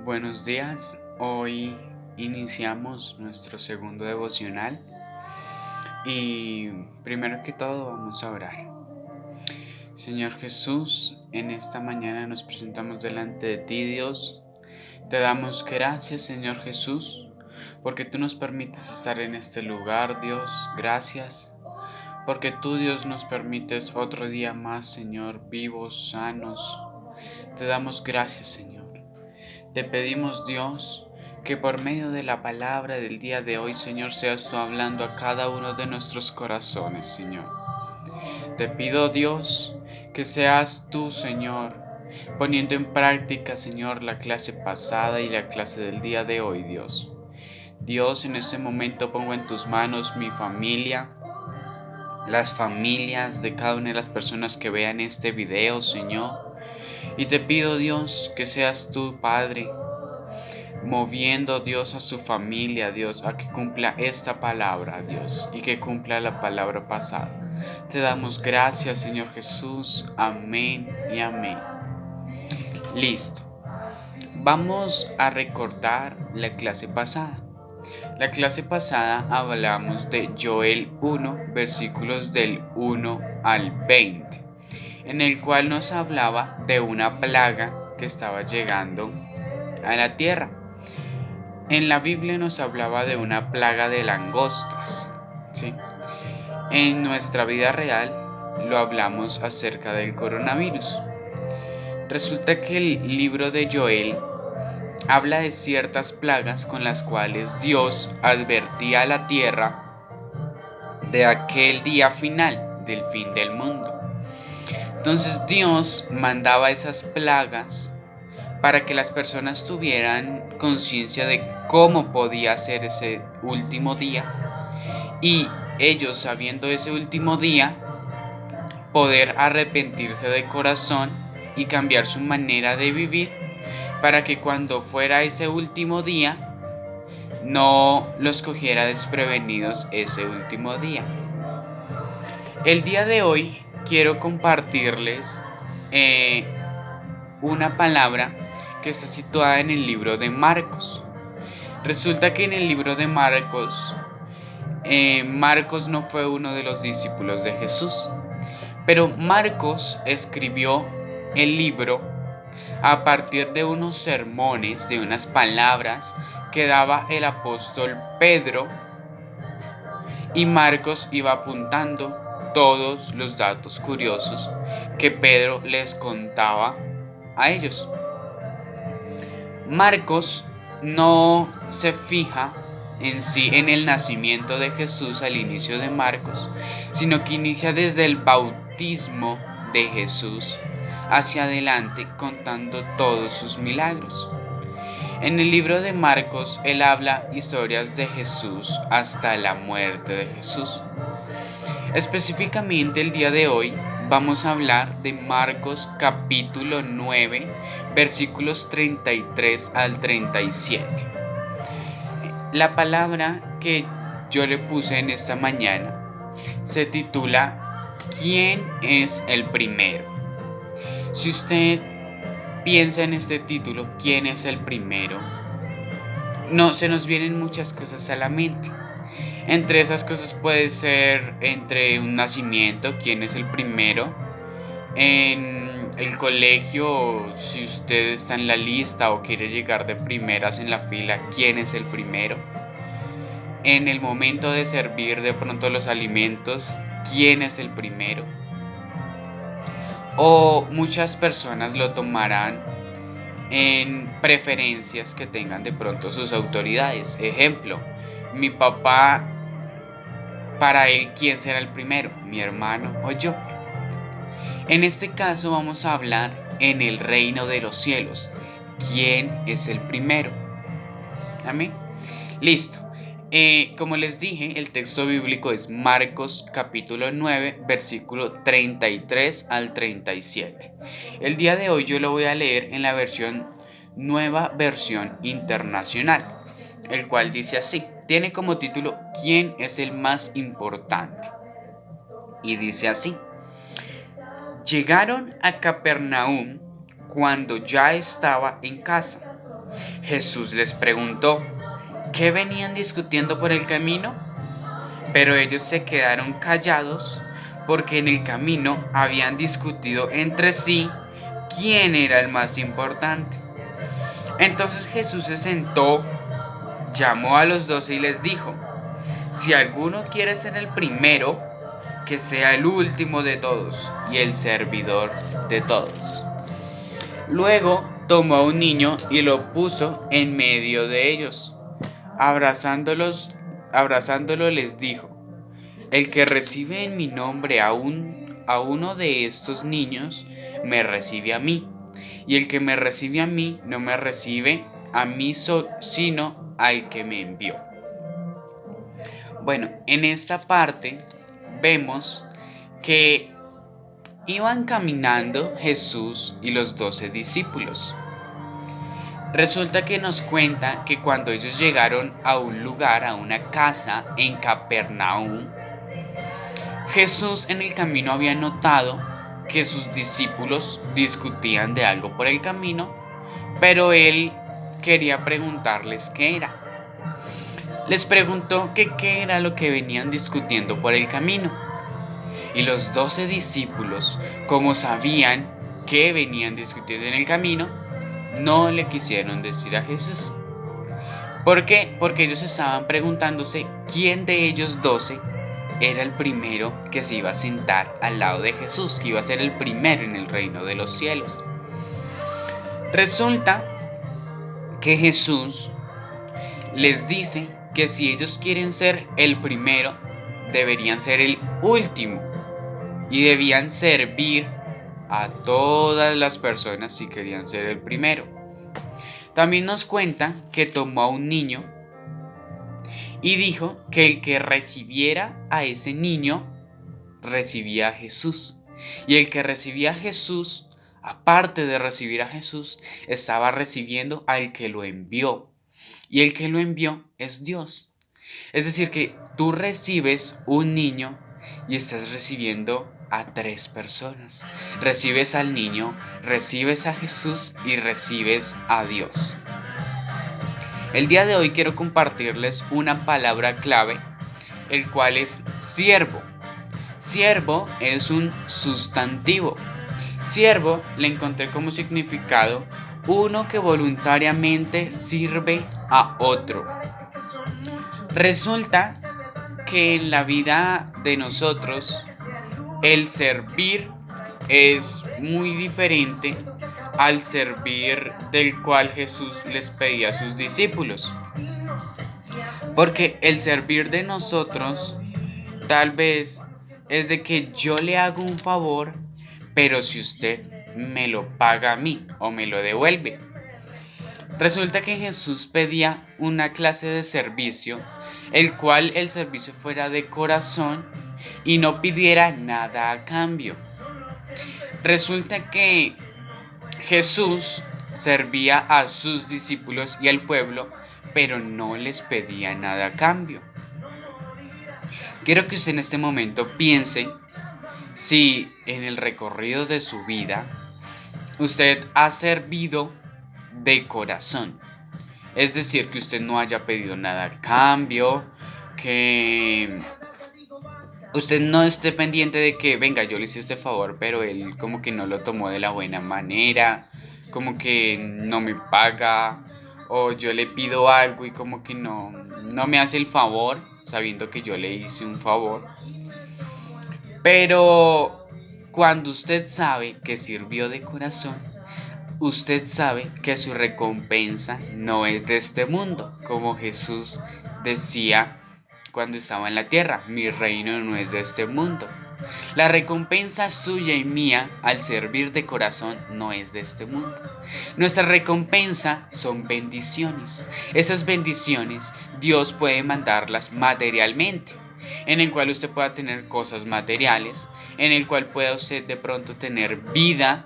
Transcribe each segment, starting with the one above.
Buenos días, hoy iniciamos nuestro segundo devocional y primero que todo vamos a orar. Señor Jesús, en esta mañana nos presentamos delante de ti, Dios. Te damos gracias, Señor Jesús, porque tú nos permites estar en este lugar, Dios. Gracias, porque tú, Dios, nos permites otro día más, Señor, vivos, sanos. Te damos gracias, Señor. Te pedimos, Dios, que por medio de la palabra del día de hoy, Señor, seas tú hablando a cada uno de nuestros corazones, Señor. Te pido, Dios, que seas tú, Señor, poniendo en práctica, Señor, la clase pasada y la clase del día de hoy, Dios. Dios, en este momento pongo en tus manos mi familia, las familias de cada una de las personas que vean este video, Señor. Y te pido, Dios, que seas tú, Padre, moviendo, Dios, a su familia, Dios, a que cumpla esta palabra, Dios, y que cumpla la palabra pasada. Te damos gracias, Señor Jesús. Amén y amén. Listo. Vamos a recordar la clase pasada. La clase pasada hablamos de Joel 1, versículos del 1 al 20, en el cual nos hablaba de una plaga que estaba llegando a la tierra. En la Biblia nos hablaba de una plaga de langostas, ¿sí? En nuestra vida real lo hablamos acerca del coronavirus. Resulta que el libro de Joel habla de ciertas plagas con las cuales Dios advertía a la tierra de aquel día final, del fin del mundo. Entonces Dios mandaba esas plagas para que las personas tuvieran conciencia de cómo podía ser ese último día y ellos, sabiendo ese último día, poder arrepentirse de corazón y cambiar su manera de vivir para que cuando fuera ese último día no los cogiera desprevenidos ese último día. El día de hoy quiero compartirles una palabra que está situada en el libro de Marcos. Resulta que en el libro de Marcos, Marcos no fue uno de los discípulos de Jesús, pero Marcos escribió el libro a partir de unos sermones, de unas palabras que daba el apóstol Pedro, y Marcos iba apuntando todos los datos curiosos que Pedro les contaba a ellos. Marcos no se fija en sí en el nacimiento de Jesús al inicio de Marcos, sino que inicia desde el bautismo de Jesús hacia adelante contando todos sus milagros. En el libro de Marcos él habla historias de Jesús hasta la muerte de Jesús. Específicamente el día de hoy vamos a hablar de Marcos capítulo 9, versículos 33 al 37. La palabra que yo le puse en esta mañana se titula ¿Quién es el primero? Si usted piensa en este título, ¿quién es el primero? No, se nos vienen muchas cosas a la mente. Entre esas cosas puede ser entre un nacimiento, quién es el primero. En el colegio, si usted está en la lista o quiere llegar de primeras en la fila, quién es el primero. En el momento de servir de pronto los alimentos, quién es el primero. O muchas personas lo tomarán en preferencias que tengan de pronto sus autoridades. Ejemplo, mi papá, para él, ¿quién será el primero? ¿Mi hermano o yo? En este caso vamos a hablar en el reino de los cielos. ¿Quién es el primero? Amén. Listo. Como les dije, el texto bíblico es Marcos capítulo 9, versículo 33 al 37. El día de hoy yo lo voy a leer en la nueva versión internacional, el cual dice así. Tiene como título ¿Quién es el más importante? Y dice así. Llegaron a Capernaum cuando ya estaba en casa. Jesús les preguntó, ¿qué venían discutiendo por el camino? Pero ellos se quedaron callados porque en el camino habían discutido entre sí quién era el más importante. Entonces Jesús se sentó, llamó a los 12 y les dijo, si alguno quiere ser el primero, que sea el último de todos y el servidor de todos. Luego tomó a un niño y lo puso en medio de ellos. Abrazándolo les dijo, el que recibe en mi nombre a uno de estos niños, me recibe a mí. Y el que me recibe a mí, no me recibe a mí sino al que me envió. Bueno, en esta parte vemos que iban caminando Jesús y los 12 discípulos. Resulta que nos cuenta que cuando ellos llegaron a un lugar, a una casa en Capernaum, Jesús en el camino había notado que sus discípulos discutían de algo por el camino, pero él quería preguntarles qué era. Les preguntó que qué era lo que venían discutiendo por el camino. Y los 12 discípulos, como sabían que venían discutiendo en el camino, no le quisieron decir a Jesús. ¿Por qué? Porque ellos estaban preguntándose quién de ellos 12 era el primero que se iba a sentar al lado de Jesús, que iba a ser el primero en el reino de los cielos. Resulta que Jesús les dice que si ellos quieren ser el primero, deberían ser el último y debían servir a todas las personas si querían ser el primero. También nos cuenta que tomó a un niño y dijo que el que recibiera a ese niño recibía a Jesús. Y el que recibía a Jesús, aparte de recibir a Jesús, estaba recibiendo al que lo envió. Y el que lo envió es Dios. Es decir, que tú recibes un niño y estás recibiendo a 3 personas. Recibes al niño, recibes a Jesús y recibes a Dios. El día de hoy quiero compartirles una palabra clave, el cual es siervo. Siervo es un sustantivo. Siervo le encontré como significado uno que voluntariamente sirve a otro. Resulta que en la vida de nosotros el servir es muy diferente al servir del cual Jesús les pedía a sus discípulos. Porque el servir de nosotros tal vez es de que yo le hago un favor, pero si usted me lo paga a mí o me lo devuelve. Resulta que Jesús pedía una clase de servicio, el cual el servicio fuera de corazón y no pidiera nada a cambio. Resulta que Jesús servía a sus discípulos y al pueblo, pero no les pedía nada a cambio. Quiero que usted en este momento piense si en el recorrido de su vida usted ha servido de corazón. Es decir, que usted no haya pedido nada a cambio, que usted no esté pendiente de que, venga, yo le hice este favor, pero él como que no lo tomó de la buena manera, como que no me paga, o yo le pido algo y como que no me hace el favor, sabiendo que yo le hice un favor. Pero cuando usted sabe que sirvió de corazón, usted sabe que su recompensa no es de este mundo, como Jesús decía cuando estaba en la tierra, mi reino no es de este mundo. La recompensa suya y mía al servir de corazón no es de este mundo. Nuestra recompensa son bendiciones. Esas bendiciones Dios puede mandarlas materialmente, en el cual usted pueda tener cosas materiales, en el cual pueda usted de pronto tener vida.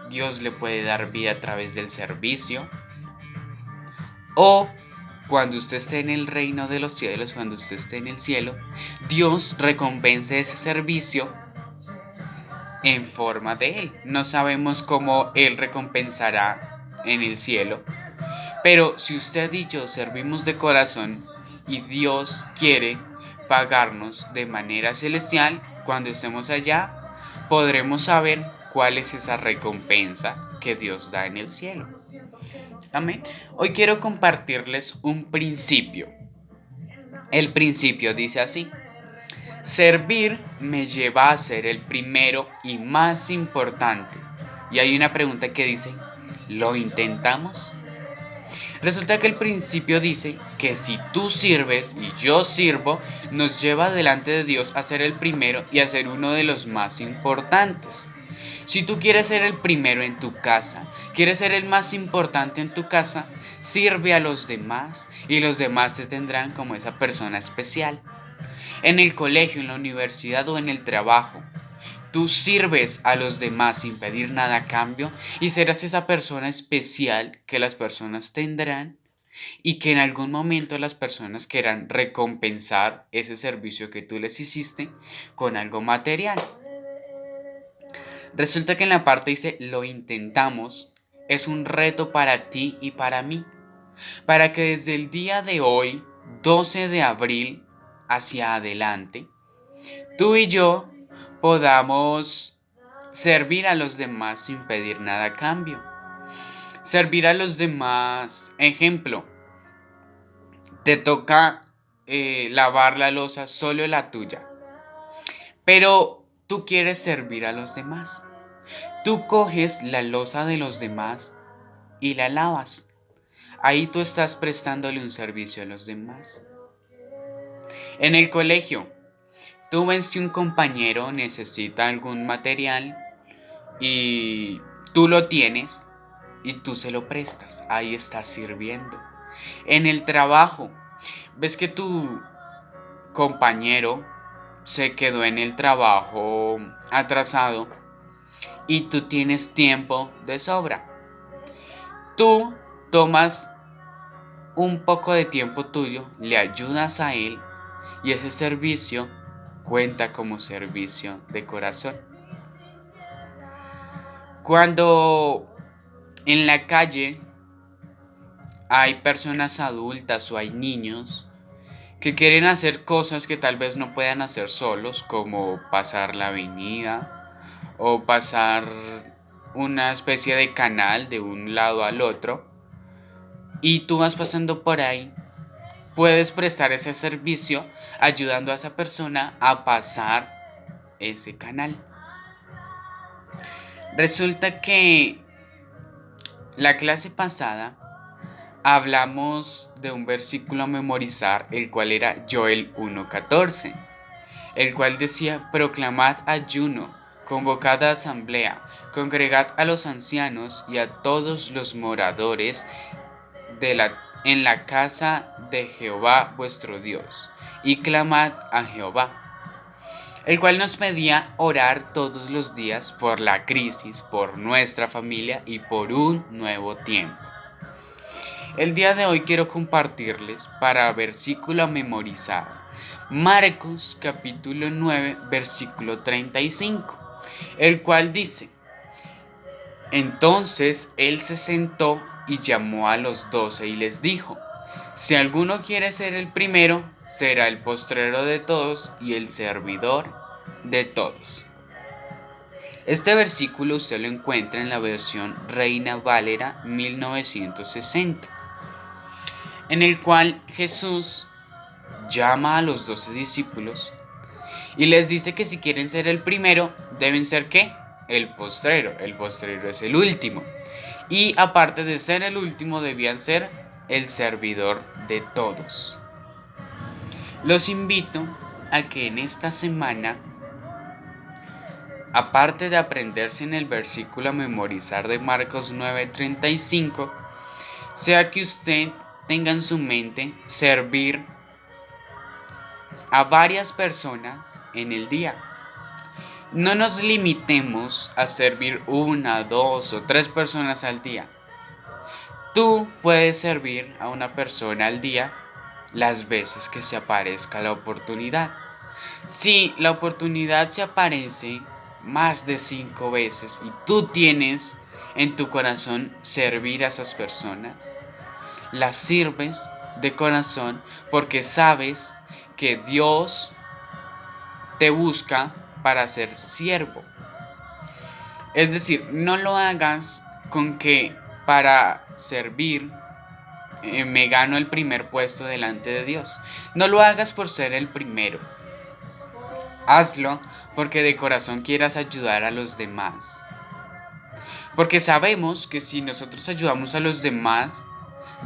Dios le puede dar vida a través del servicio. O cuando usted esté en el reino de los cielos, cuando usted esté en el cielo, Dios recompense ese servicio en forma de Él. No sabemos cómo Él recompensará en el cielo, Pero si usted y yo servimos de corazón y Dios quiere pagarnos de manera celestial, cuando estemos allá, podremos saber cuál es esa recompensa que Dios da en el cielo. Amén. Hoy quiero compartirles un principio. El principio dice así: servir me lleva a ser el primero y más importante. Y hay una pregunta que dice: ¿lo intentamos? Resulta que el principio dice que si tú sirves y yo sirvo, nos lleva delante de Dios a ser el primero y a ser uno de los más importantes. Si tú quieres ser el primero en tu casa, quieres ser el más importante en tu casa, sirve a los demás y los demás te tendrán como esa persona especial. En el colegio, en la universidad o en el trabajo, tú sirves a los demás sin pedir nada a cambio y serás esa persona especial que las personas tendrán y que en algún momento las personas quieran recompensar ese servicio que tú les hiciste con algo material. Resulta que en la parte dice lo intentamos, es un reto para ti y para mí, para que desde el día de hoy, 12 de abril, hacia adelante, tú y yo podamos servir a los demás sin pedir nada a cambio. Servir a los demás, ejemplo, te toca lavar la loza, solo la tuya, pero tú quieres servir a los demás. Tú coges la loza de los demás y la lavas. Ahí tú estás prestándole un servicio a los demás. En el colegio, tú ves que un compañero necesita algún material y tú lo tienes y tú se lo prestas. Ahí estás sirviendo. En el trabajo, ves que tu compañero se quedó en el trabajo atrasado y tú tienes tiempo de sobra. Tú tomas un poco de tiempo tuyo, le ayudas a él y ese servicio cuenta como servicio de corazón. Cuando en la calle hay personas adultas o hay niños que quieren hacer cosas que tal vez no puedan hacer solos, como pasar la avenida o pasar una especie de canal de un lado al otro, y tú vas pasando por ahí, puedes prestar ese servicio ayudando a esa persona a pasar ese canal. Resulta que la clase pasada hablamos de un versículo a memorizar, el cual era Joel 1:14, el cual decía: proclamad ayuno, convocad a asamblea, congregad a los ancianos y a todos los moradores en la casa de Jehová vuestro Dios, y clamad a Jehová. El cual nos pedía orar todos los días por la crisis, por nuestra familia y por un nuevo tiempo. El día de hoy quiero compartirles para versículo a memorizar Marcos capítulo 9 versículo 35, el cual dice: entonces él se sentó y llamó a los 12 y les dijo: si alguno quiere ser el primero, será el postrero de todos y el servidor de todos. Este versículo usted lo encuentra en la versión Reina Valera 1960, en el cual Jesús llama a los 12 discípulos y les dice que si quieren ser el primero, deben ser ¿qué? El postrero. El postrero es el último. Y aparte de ser el último, debían ser el servidor de todos. Los invito a que en esta semana, aparte de aprenderse en el versículo a memorizar de Marcos 9:35, sea que usted tenga en su mente servir a varias personas en el día. No nos limitemos a servir 1, 2 o 3 personas al día. Tú puedes servir a una persona al día las veces que se aparezca la oportunidad. Si la oportunidad se aparece más de 5 veces y tú tienes en tu corazón servir a esas personas, la sirves de corazón porque sabes que Dios te busca para ser siervo. Es decir, no lo hagas con que para servir me gano el primer puesto delante de Dios. No lo hagas por ser el primero. Hazlo porque de corazón quieras ayudar a los demás. Porque sabemos que si nosotros ayudamos a los demás,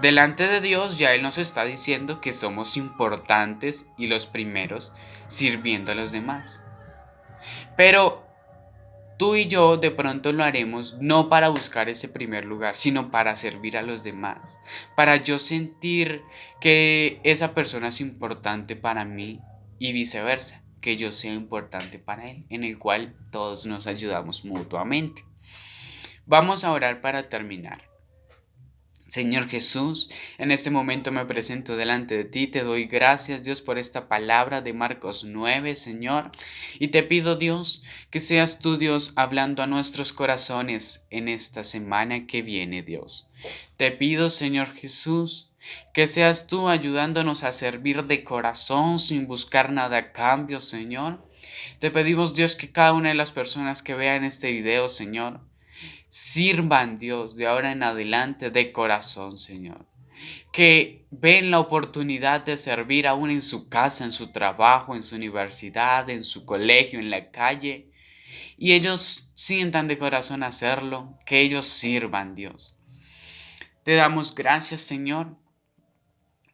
delante de Dios ya Él nos está diciendo que somos importantes y los primeros sirviendo a los demás. Pero tú y yo de pronto lo haremos no para buscar ese primer lugar, sino para servir a los demás. Para yo sentir que esa persona es importante para mí y viceversa, que yo sea importante para él, en el cual todos nos ayudamos mutuamente. Vamos a orar para terminar. Señor Jesús, en este momento me presento delante de ti, te doy gracias Dios por esta palabra de Marcos 9, Señor, y te pido Dios que seas tú Dios hablando a nuestros corazones en esta semana que viene Dios. Te pido Señor Jesús que seas tú ayudándonos a servir de corazón sin buscar nada a cambio Señor. Te pedimos Dios que cada una de las personas que vean este video Señor, sirvan, Dios, de ahora en adelante de corazón, Señor. Que ven la oportunidad de servir aún en su casa, en su trabajo, en su universidad, en su colegio, en la calle. Y ellos sientan de corazón hacerlo, que ellos sirvan, Dios. Te damos gracias, Señor,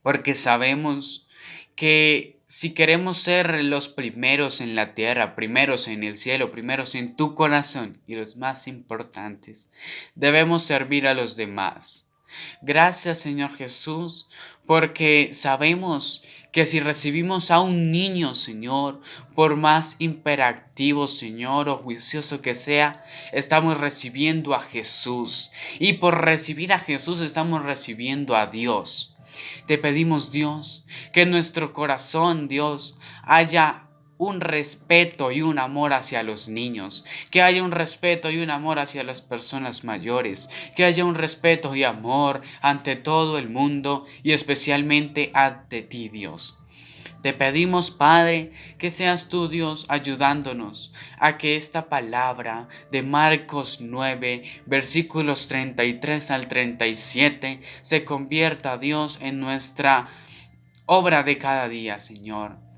porque sabemos que si queremos ser los primeros en la tierra, primeros en el cielo, primeros en tu corazón y los más importantes, debemos servir a los demás. Gracias, Señor Jesús, porque sabemos que si recibimos a un niño, Señor, por más imperactivo, Señor, o juicioso que sea, estamos recibiendo a Jesús. Y por recibir a Jesús estamos recibiendo a Dios. Te pedimos, Dios, que en nuestro corazón, Dios, haya un respeto y un amor hacia los niños, que haya un respeto y un amor hacia las personas mayores, que haya un respeto y amor ante todo el mundo y especialmente ante ti, Dios. Te pedimos, Padre, que seas tú, Dios, ayudándonos a que esta palabra de Marcos 9, versículos 33 al 37, se convierta, Dios, en nuestra obra de cada día, Señor.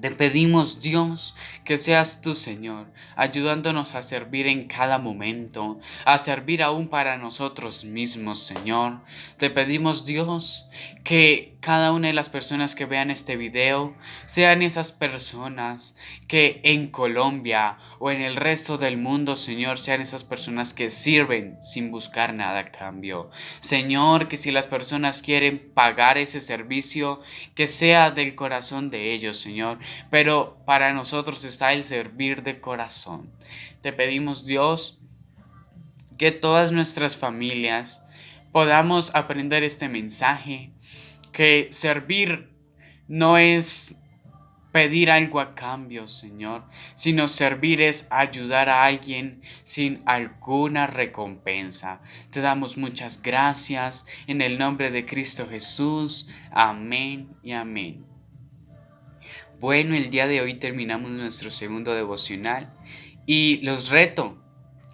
Te pedimos, Dios, que seas tú, Señor, ayudándonos a servir en cada momento, a servir aún para nosotros mismos, Señor. Te pedimos, Dios, que cada una de las personas que vean este video sean esas personas que en Colombia o en el resto del mundo, Señor, sean esas personas que sirven sin buscar nada a cambio. Señor, que si las personas quieren pagar ese servicio, que sea del corazón de ellos, Señor. Pero para nosotros está el servir de corazón. Te pedimos, Dios, que todas nuestras familias podamos aprender este mensaje, que servir no es pedir algo a cambio, Señor, sino servir es ayudar a alguien sin alguna recompensa. Te damos muchas gracias en el nombre de Cristo Jesús. Amén y amén. Bueno, el día de hoy terminamos nuestro segundo devocional y los reto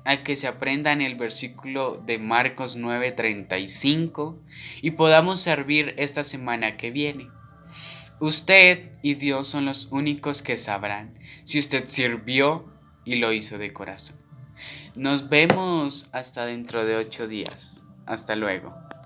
a que se aprendan el versículo de Marcos 9:35 y podamos servir esta semana que viene. Usted y Dios son los únicos que sabrán si usted sirvió y lo hizo de corazón. Nos vemos hasta dentro de 8 días. Hasta luego.